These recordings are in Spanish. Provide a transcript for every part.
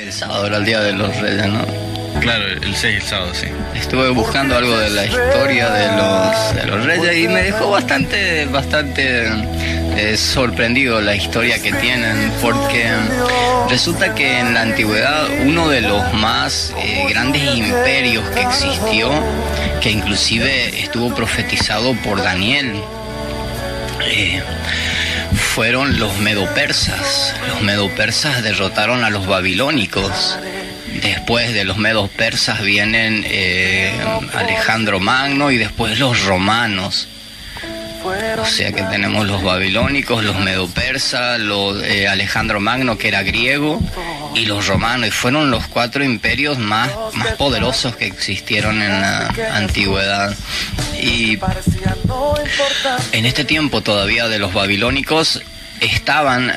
El sábado era el Día de los Reyes, ¿no? Claro, el 6 el sábado, sí. Estuve buscando algo de la historia de los Reyes y me dejó bastante sorprendido la historia que tienen, porque resulta que en la antigüedad uno de los más grandes imperios que existió, que inclusive estuvo profetizado por Daniel, fueron los medo-persas. Los medo-persas derrotaron a los babilónicos. Después de los medos persas vienen Alejandro Magno y después los romanos. O sea que tenemos los babilónicos, los medo-persas, Alejandro Magno, que era griego, y los romanos. Y fueron los 4 imperios más poderosos que existieron en la antigüedad. Y en este tiempo todavía de los babilónicos estaban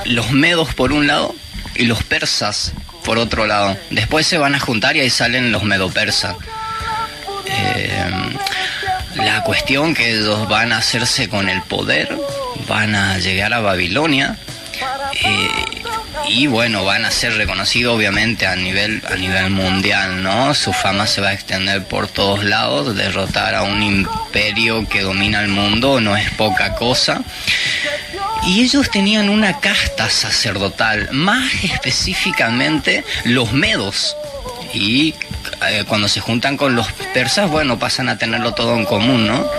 los medos por un lado y los persas por otro lado. Después se van a juntar y ahí salen los medo-persas. La cuestión que ellos van a hacerse con el poder, van a llegar a Babilonia y bueno, van a ser reconocidos obviamente a nivel mundial, ¿no? Su fama se va a extender por todos lados. Derrotar a un imperio que domina el mundo no es poca cosa. Y ellos tenían una casta sacerdotal, más específicamente los medos. Y cuando se juntan con los persas, bueno, pasan a tenerlo todo en común, ¿no?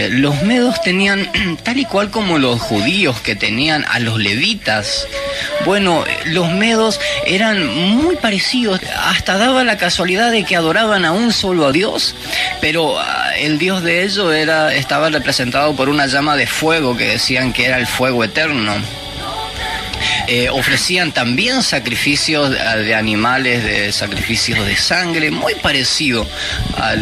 Los medos tenían, tal y cual como los judíos que tenían a los levitas, bueno, los medos eran muy parecidos, hasta daba la casualidad de que adoraban a un solo Dios, pero el Dios de ellos estaba representado por una llama de fuego que decían que era el fuego eterno. Ofrecían también sacrificios de animales, sacrificios de sangre, muy parecido a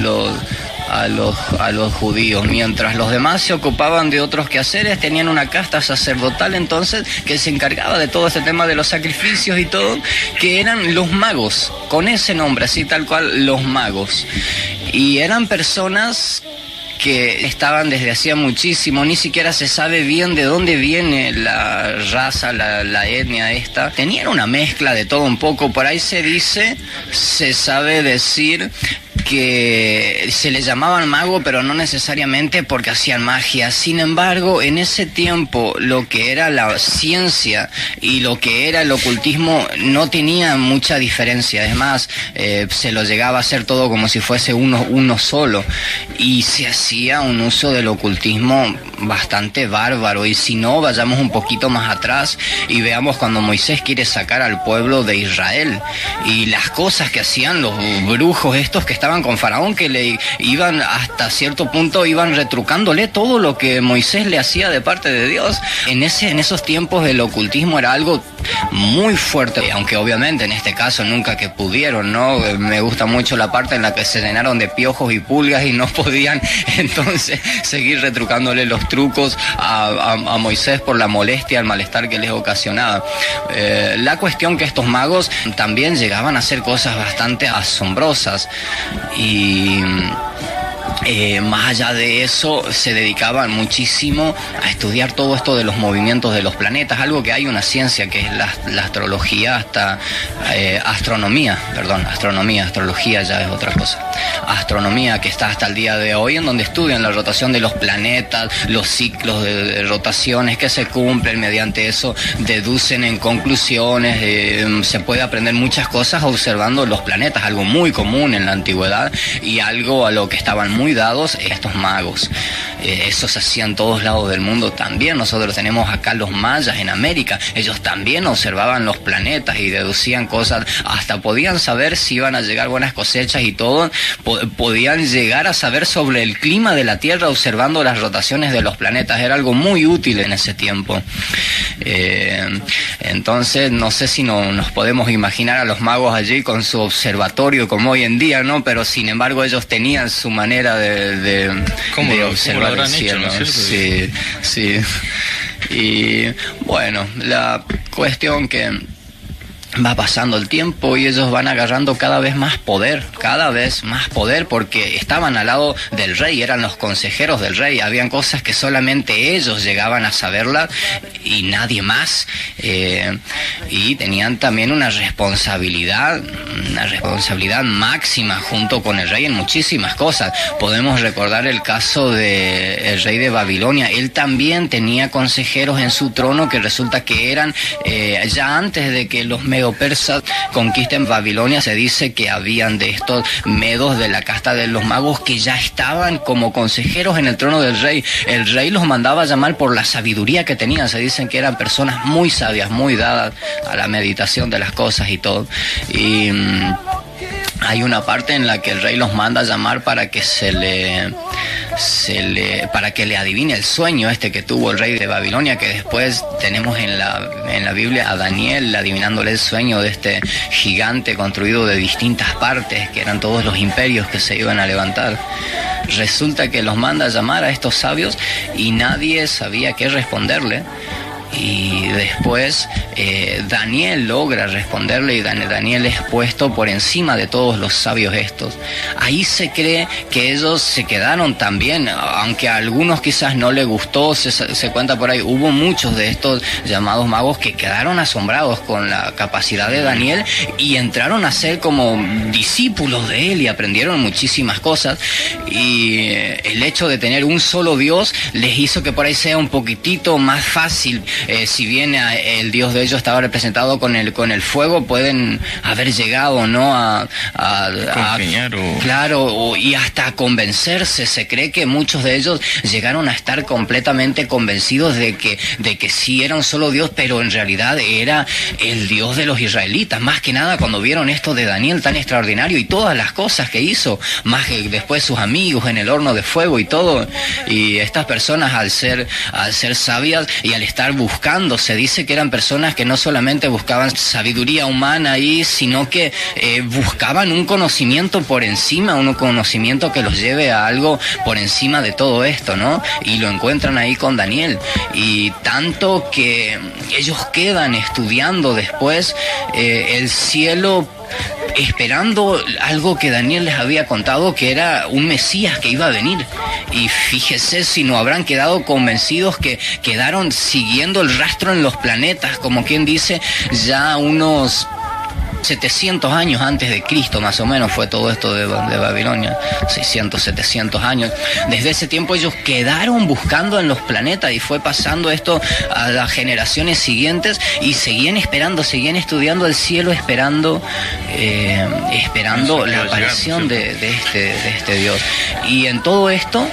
los judíos, mientras los demás se ocupaban de otros quehaceres. Tenían una casta sacerdotal entonces que se encargaba de todo este tema de los sacrificios y todo, que eran los magos, con ese nombre, así tal cual, los magos. Y eran personas que estaban desde hacía muchísimo, ni siquiera se sabe bien de dónde viene la raza, la etnia esta. Tenían una mezcla de todo un poco, por ahí se sabe decir que se les llamaban magos, pero no necesariamente porque hacían magia. Sin embargo, en ese tiempo lo que era la ciencia y lo que era el ocultismo no tenía mucha diferencia. Es más, se lo llegaba a hacer todo como si fuese uno solo, y se hacía un uso del ocultismo bastante bárbaro. Y si no, vayamos un poquito más atrás y veamos cuando Moisés quiere sacar al pueblo de Israel y las cosas que hacían los brujos estos que estaban con Faraón, que le iban hasta cierto punto, iban retrucándole todo lo que Moisés le hacía de parte de Dios. En esos tiempos el ocultismo era algo muy fuerte, aunque obviamente en este caso nunca que pudieron, ¿no? Me gusta mucho la parte en la que se llenaron de piojos y pulgas y no podían entonces seguir retrucándole los trucos a Moisés por la molestia, el malestar que les ocasionaba. La cuestión que estos magos también llegaban a hacer cosas bastante asombrosas, y más allá de eso se dedicaban muchísimo a estudiar todo esto de los movimientos de los planetas, algo que hay una ciencia que es la astrología, astrología ya es otra cosa. Astronomía, que está hasta el día de hoy, en donde estudian la rotación de los planetas, los ciclos de rotaciones que se cumplen. Mediante eso deducen en conclusiones, se puede aprender muchas cosas observando los planetas, algo muy común en la antigüedad y algo a lo que estaban muy dados estos magos. Eso se hacía en todos lados del mundo también. Nosotros tenemos acá los mayas en América, ellos también observaban los planetas y deducían cosas, hasta podían saber si iban a llegar buenas cosechas y todo, podían llegar a saber sobre el clima de la Tierra observando las rotaciones de los planetas. Era algo muy útil en ese tiempo. Entonces no sé si nos podemos imaginar a los magos allí con su observatorio como hoy en día, ¿no? Pero sin embargo ellos tenían su manera de observar el cielo, ¿no es cierto? Sí. Y bueno, la cuestión que va pasando el tiempo y ellos van agarrando cada vez más poder, porque estaban al lado del rey, eran los consejeros del rey, habían cosas que solamente ellos llegaban a saberlas y nadie más, y tenían también una responsabilidad máxima junto con el rey en muchísimas cosas. Podemos recordar el caso del rey de Babilonia. Él también tenía consejeros en su trono que resulta que eran, ya antes de que los persas conquisten Babilonia, se dice que habían de estos medos de la casta de los magos que ya estaban como consejeros en el trono del rey. El rey los mandaba a llamar por la sabiduría que tenían. Se dicen que eran personas muy sabias, muy dadas a la meditación de las cosas y todo. Y hay una parte en la que el rey los manda a llamar para que para que le adivine el sueño que tuvo el rey de Babilonia, que después tenemos en la Biblia a Daniel adivinándole el sueño de este gigante construido de distintas partes, que eran todos los imperios que se iban a levantar. Resulta que los manda a llamar a estos sabios y nadie sabía qué responderle. Y después Daniel logra responderle y Daniel es puesto por encima de todos los sabios estos. Ahí se cree que ellos se quedaron también, aunque a algunos quizás no les gustó, se cuenta por ahí, hubo muchos de estos llamados magos que quedaron asombrados con la capacidad de Daniel y entraron a ser como discípulos de él y aprendieron muchísimas cosas. Y el hecho de tener un solo Dios les hizo que por ahí sea un poquitito más fácil. Si bien el Dios de ellos estaba representado con el fuego, pueden haber llegado, ¿no? Claro, y hasta a convencerse. Se cree que muchos de ellos llegaron a estar completamente convencidos de que sí era un solo Dios, pero en realidad era el Dios de los israelitas. Más que nada cuando vieron esto de Daniel tan extraordinario y todas las cosas que hizo, más que después sus amigos en el horno de fuego y todo. Y estas personas al ser sabias y al estar buscando, se dice que eran personas que no solamente buscaban sabiduría humana ahí, sino que buscaban un conocimiento por encima, un conocimiento que los lleve a algo por encima de todo esto, ¿no? Y lo encuentran ahí con Daniel. Y tanto que ellos quedan estudiando después el cielo, esperando algo que Daniel les había contado, que era un Mesías que iba a venir. Y fíjese si no habrán quedado convencidos, que quedaron siguiendo el rastro en los planetas, como quien dice, ya unos 700 años antes de Cristo, más o menos, fue todo esto de Babilonia, 600, 700 años. Desde ese tiempo ellos quedaron buscando en los planetas y fue pasando esto a las generaciones siguientes y seguían esperando, seguían estudiando el cielo, esperando la aparición de este Dios. Y en todo esto,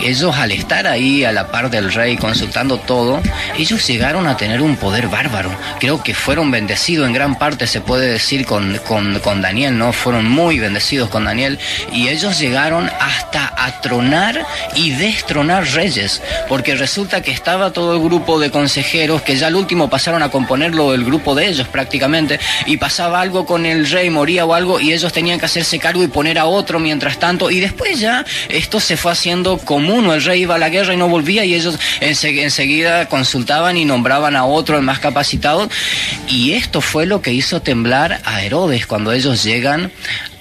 ellos al estar ahí a la par del rey consultando todo, ellos llegaron a tener un poder bárbaro. Creo que fueron bendecidos en gran parte, se puede decir, con Daniel, ¿no? Fueron muy bendecidos con Daniel y ellos llegaron hasta a tronar y destronar reyes, porque resulta que estaba todo el grupo de consejeros que ya al último pasaron a componerlo el grupo de ellos prácticamente, y pasaba algo con el rey, moría o algo, y ellos tenían que hacerse cargo y poner a otro mientras tanto, y después ya esto se fue haciendo común. El rey iba a la guerra y no volvía y ellos enseguida consultaban y nombraban a otro, el más capacitado, y esto fue lo que hizo temblar a Herodes cuando ellos llegan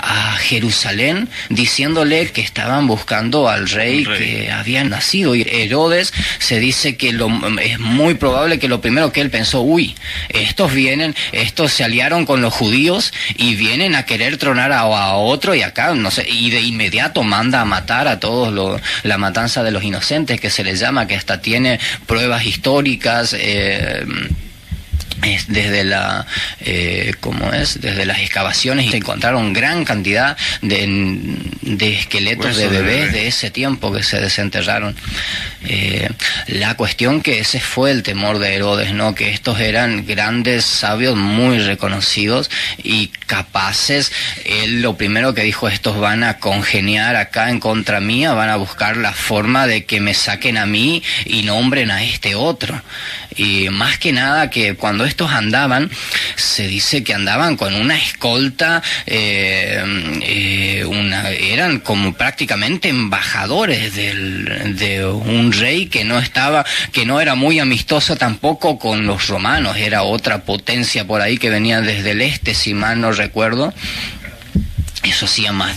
a Jerusalén diciéndole que estaban buscando al rey que había nacido. Y Herodes, se dice que es muy probable que lo primero que él pensó, estos se aliaron con los judíos y vienen a querer tronar a otro, y acá, no sé, y de inmediato manda a matar a todos, la matanza de los inocentes, que se les llama, que hasta tiene pruebas históricas, desde desde las excavaciones, y se encontraron gran cantidad de esqueletos de bebés de ese tiempo que se desenterraron. La cuestión que ese fue el temor de Herodes, ¿no? Que estos eran grandes sabios muy reconocidos y capaces. Él lo primero que dijo, estos van a congeniar acá en contra mía, van a buscar la forma de que me saquen a mí y nombren a este otro. Y más que nada que cuando estos andaban, se dice que andaban con una escolta, eran como prácticamente embajadores de un rey que no era muy amistoso tampoco con los romanos, era otra potencia por ahí que venía desde el este, si mal no recuerdo. Eso hacía más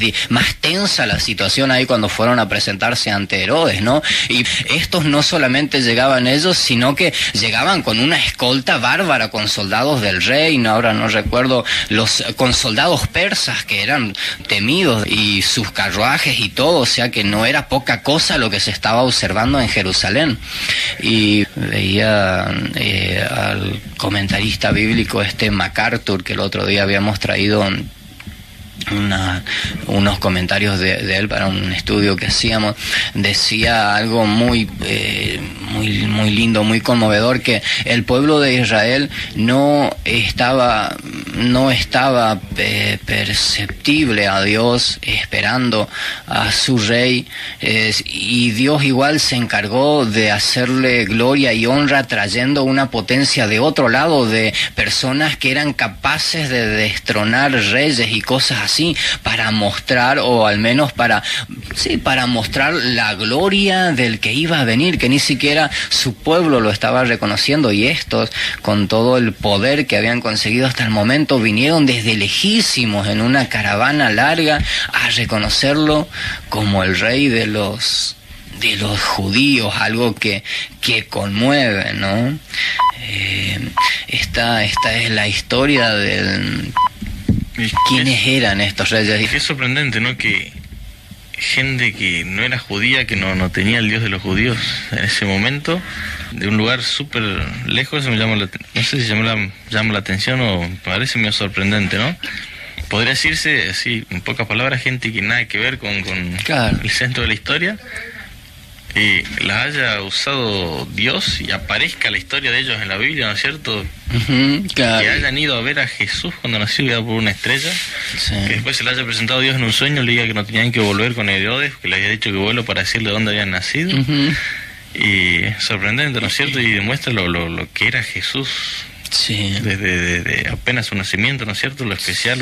tensa la situación ahí cuando fueron a presentarse ante Herodes, ¿no? Y estos no solamente llegaban ellos, sino que llegaban con una escolta bárbara, con soldados del rey, ahora no recuerdo, con soldados persas que eran temidos, y sus carruajes y todo, o sea que no era poca cosa lo que se estaba observando en Jerusalén. Y veía al comentarista bíblico MacArthur, que el otro día habíamos traído unos comentarios de él para un estudio que hacíamos, decía algo muy lindo, muy conmovedor, que el pueblo de Israel no estaba perceptible a Dios, esperando a su rey, y Dios igual se encargó de hacerle gloria y honra, trayendo una potencia de otro lado, de personas que eran capaces de destronar reyes y cosas así, para mostrar, o al menos para mostrar la gloria del que iba a venir, que ni siquiera su pueblo lo estaba reconociendo, y estos, con todo el poder que habían conseguido hasta el momento, vinieron desde lejísimos en una caravana larga a reconocerlo como el rey de los judíos, algo que conmueve, ¿no? Esta es la historia de quiénes eran estos reyes. Es sorprendente, ¿no? Que gente que no era judía, que no tenía el Dios de los judíos en ese momento, de un lugar súper lejos, no sé si llama la atención, o me parece medio sorprendente, ¿no? Podría decirse así, en pocas palabras, gente que nada que ver con claro, el centro de la historia, y la haya usado Dios y aparezca la historia de ellos en la Biblia, ¿no es cierto? Claro. Que hayan ido a ver a Jesús cuando nació, guiado por una estrella, sí. Que después se le haya presentado a Dios en un sueño, le diga que no tenían que volver con Herodes, que le había dicho que vuelo para decirle dónde habían nacido. Y es sorprendente, ¿no es cierto? Y demuestra lo que era Jesús. Sí. Desde apenas su nacimiento, ¿no es cierto? Lo especial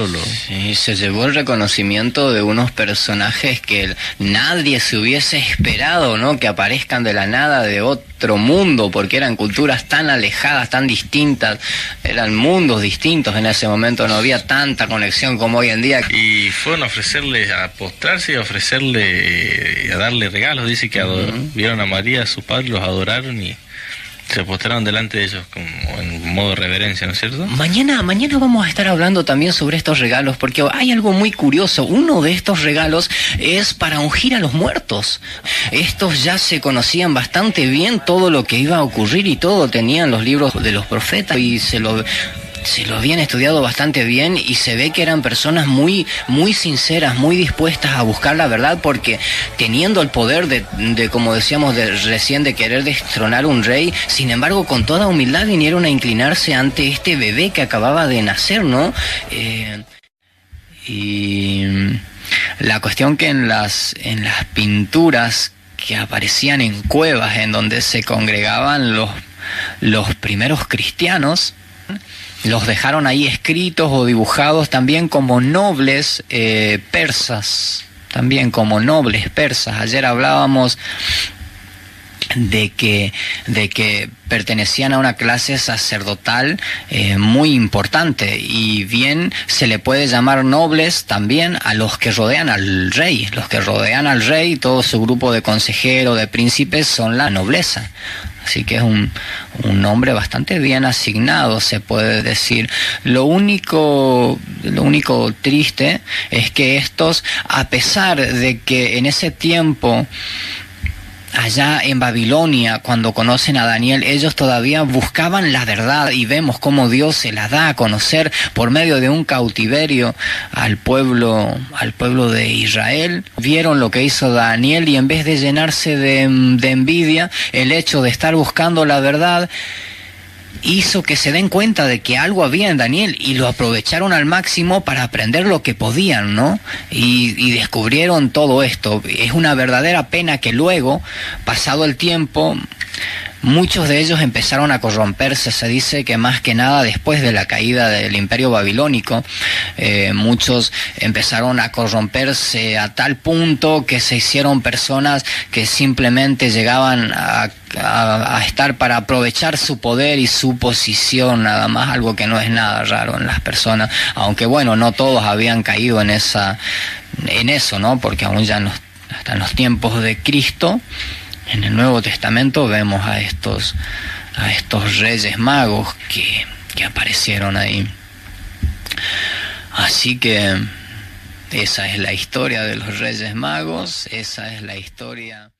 Sí, se llevó el reconocimiento de unos personajes que nadie se hubiese esperado, ¿no? Que aparezcan de la nada, de otro mundo, porque eran culturas tan alejadas, tan distintas, eran mundos distintos en ese momento, no había tanta conexión como hoy en día. Y fueron a ofrecerle, a postrarse y a ofrecerle, a darle regalos. Dice que vieron a María, a su padre, los adoraron y se postraron delante de ellos como en modo de reverencia, ¿no es cierto? Mañana vamos a estar hablando también sobre estos regalos, porque hay algo muy curioso. Uno de estos regalos es para ungir a los muertos. Estos ya se conocían bastante bien todo lo que iba a ocurrir y todo, tenían los libros de los profetas y se lo habían estudiado bastante bien, y se ve que eran personas muy sinceras, muy dispuestas a buscar la verdad, porque teniendo el poder de como decíamos recién, de querer destronar un rey, sin embargo con toda humildad vinieron a inclinarse ante este bebé que acababa de nacer, ¿no? Y la cuestión que en las pinturas que aparecían en cuevas en donde se congregaban los primeros cristianos, los dejaron ahí escritos o dibujados también como nobles persas, Ayer hablábamos de que pertenecían a una clase sacerdotal muy importante, y bien se le puede llamar nobles también a los que rodean al rey. Los que rodean al rey, todo su grupo de consejeros, de príncipes, son la nobleza. Así que es un nombre bastante bien asignado, se puede decir. Lo único triste es que estos, a pesar de que en ese tiempo, allá en Babilonia, cuando conocen a Daniel, ellos todavía buscaban la verdad, y vemos cómo Dios se la da a conocer por medio de un cautiverio al pueblo de Israel. Vieron lo que hizo Daniel, y en vez de llenarse de envidia, el hecho de estar buscando la verdad hizo que se den cuenta de que algo había en Daniel, y lo aprovecharon al máximo para aprender lo que podían, ¿no? Y descubrieron todo esto. Es una verdadera pena que luego, pasado el tiempo, muchos de ellos empezaron a corromperse. Se dice que más que nada después de la caída del Imperio Babilónico, muchos empezaron a corromperse a tal punto que se hicieron personas que simplemente llegaban a estar para aprovechar su poder y su posición, nada más, algo que no es nada raro en las personas, aunque bueno, no todos habían caído en eso, ¿no? Porque aún ya hasta en los tiempos de Cristo, en el Nuevo Testamento, vemos a estos reyes magos que aparecieron ahí. Así que esa es la historia de los Reyes Magos, esa es la historia.